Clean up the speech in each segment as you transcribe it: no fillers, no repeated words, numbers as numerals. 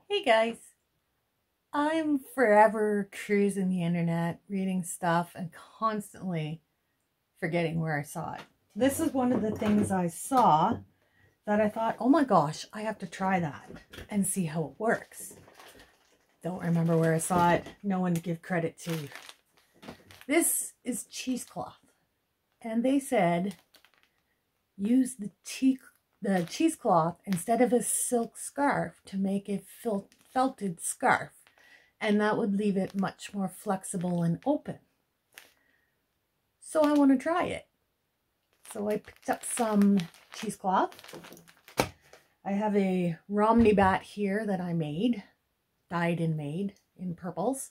Hey guys, I'm forever cruising the internet, reading stuff, and constantly forgetting where I saw it. This is one of the things I saw that I thought, oh my gosh, I have to try that and see how it works. Don't remember where I saw it, no one to give credit to. This is cheesecloth, and they said use the cheesecloth instead of a silk scarf to make a felted scarf, and that would leave it much more flexible and open. So I want to try it. So I picked up some cheesecloth. I have a Romney bat here that I dyed and made in purples.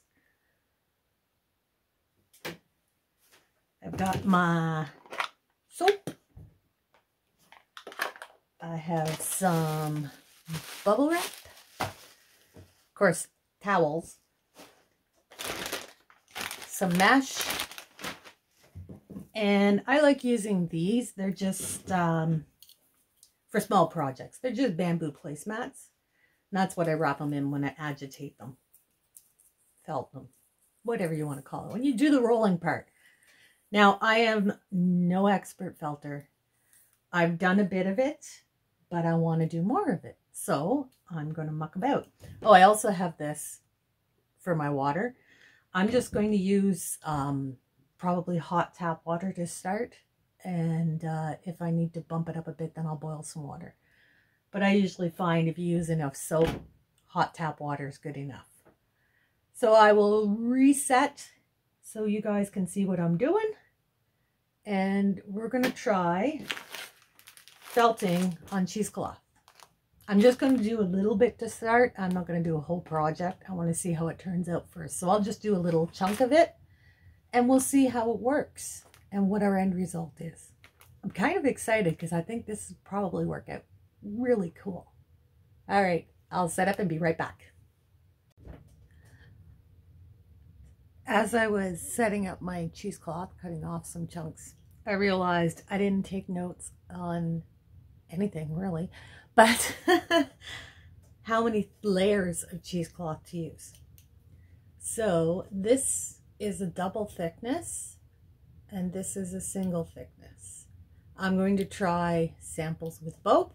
I've got my soap. I have some bubble wrap, of course, towels, some mesh, and I like using these. They're just for small projects. They're just bamboo placemats. And that's what I wrap them in when I agitate them, felt them, whatever you want to call it, when you do the rolling part. Now, I am no expert felter. I've done a bit of it, but I want to do more of it. So I'm going to muck about. Oh, I also have this for my water. I'm just going to use probably hot tap water to start. And if I need to bump it up a bit, then I'll boil some water. But I usually find if you use enough soap, hot tap water is good enough. So I will reset so you guys can see what I'm doing. And we're going to try felting on cheesecloth. I'm just going to do a little bit to start. I'm not going to do a whole project. I want to see how it turns out first. So I'll just do a little chunk of it and we'll see how it works and what our end result is. I'm kind of excited because I think this will probably work out really cool. All right, I'll set up and be right back. As I was setting up my cheesecloth, cutting off some chunks, I realized I didn't take notes on anything really, but how many layers of cheesecloth to use. So this is a double thickness and this is a single thickness. I'm going to try samples with both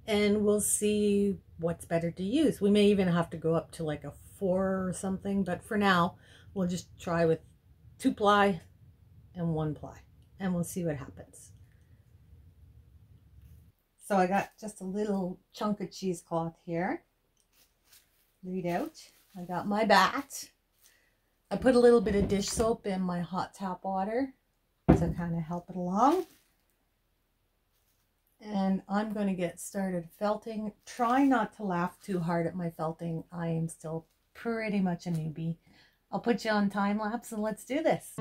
and we'll see what's better to use. We may even have to go up to like a 4 or something, but for now we'll just try with 2-ply and 1-ply and we'll see what happens. So I got just a little chunk of cheesecloth here laid out. I got my bat. I put a little bit of dish soap in my hot tap water to kind of help it along. And I'm going to get started felting. Try not to laugh too hard at my felting. I am still pretty much a newbie. I'll put you on time lapse and let's do this.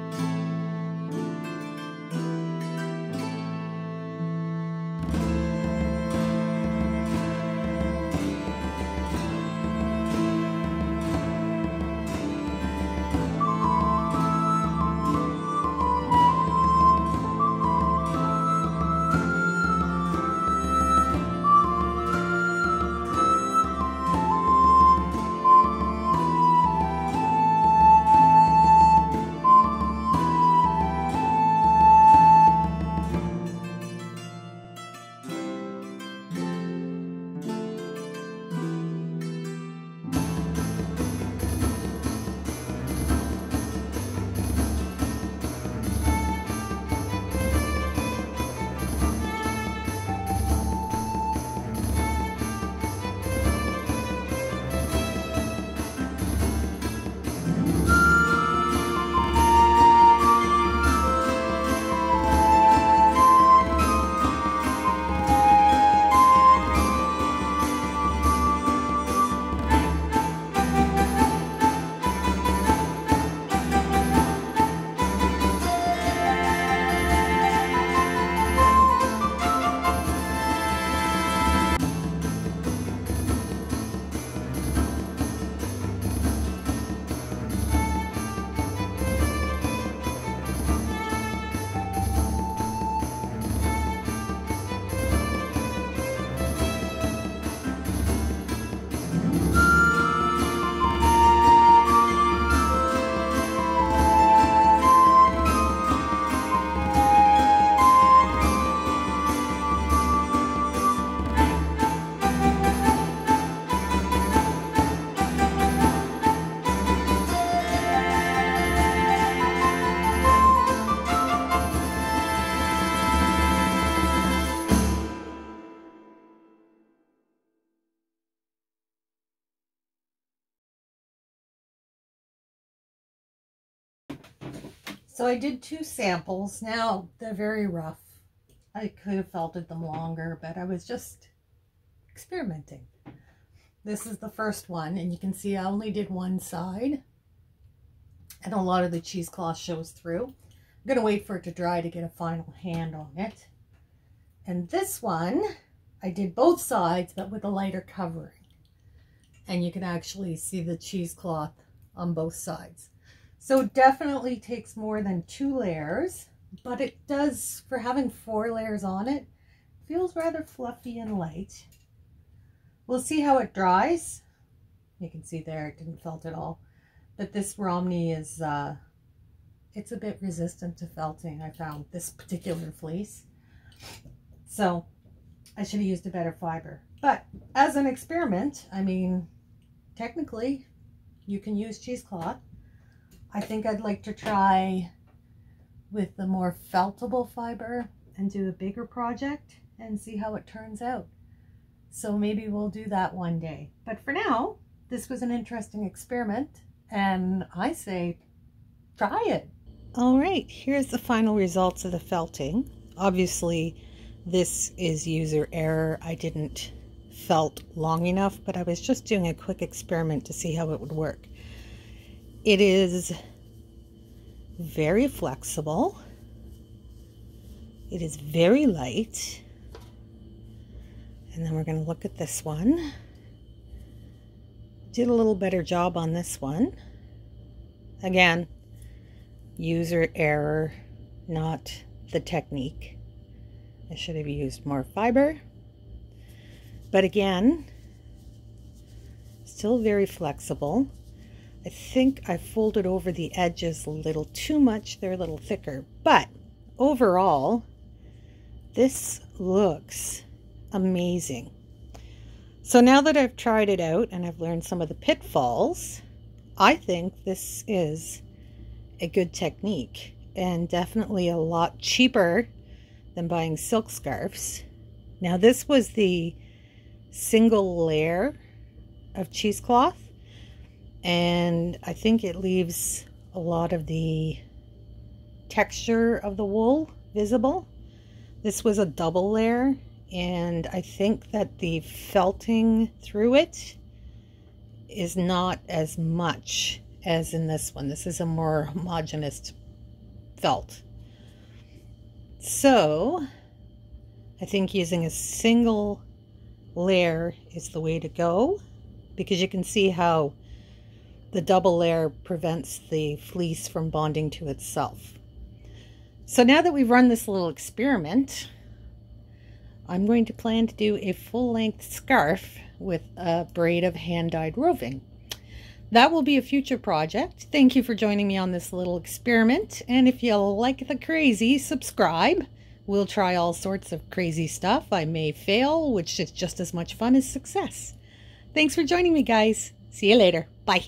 So I did 2 samples. Now they're very rough. I could have felted them longer, but I was just experimenting. This is the first one, and you can see I only did one side, and a lot of the cheesecloth shows through. I'm going to wait for it to dry to get a final hand on it. And this one, I did both sides, but with a lighter covering. And you can actually see the cheesecloth on both sides. So it definitely takes more than 2 layers, but it does, for having 4 layers on it, feels rather fluffy and light. We'll see how it dries. You can see there it didn't felt at all. But this Romney is, it's a bit resistant to felting, I found, this particular fleece. So I should have used a better fiber. But as an experiment, I mean, technically you can use cheesecloth. I think I'd like to try with the more feltable fiber and do a bigger project and see how it turns out. So maybe we'll do that one day. But for now, this was an interesting experiment, and I say try it. All right, here's the final results of the felting. Obviously, this is user error. I didn't felt long enough, but I was just doing a quick experiment to see how it would work. It is very flexible. It is very light. And then we're going to look at this one. Did a little better job on this one. Again, user error, not the technique. I should have used more fiber. But again, still very flexible. I think I folded over the edges a little too much. They're a little thicker. But overall, this looks amazing. So now that I've tried it out and I've learned some of the pitfalls, I think this is a good technique and definitely a lot cheaper than buying silk scarves. Now this was the single layer of cheesecloth, and I think it leaves a lot of the texture of the wool visible. This was a double layer, and I think that the felting through it is not as much as in this one. This is a more homogeneous felt. So I think using a single layer is the way to go, because you can see how the double layer prevents the fleece from bonding to itself. So now that we've run this little experiment, I'm going to plan to do a full-length scarf with a braid of hand-dyed roving. That will be a future project. Thank you for joining me on this little experiment. And if you like the crazy, subscribe. We'll try all sorts of crazy stuff. I may fail, which is just as much fun as success. Thanks for joining me, guys. See you later. Bye.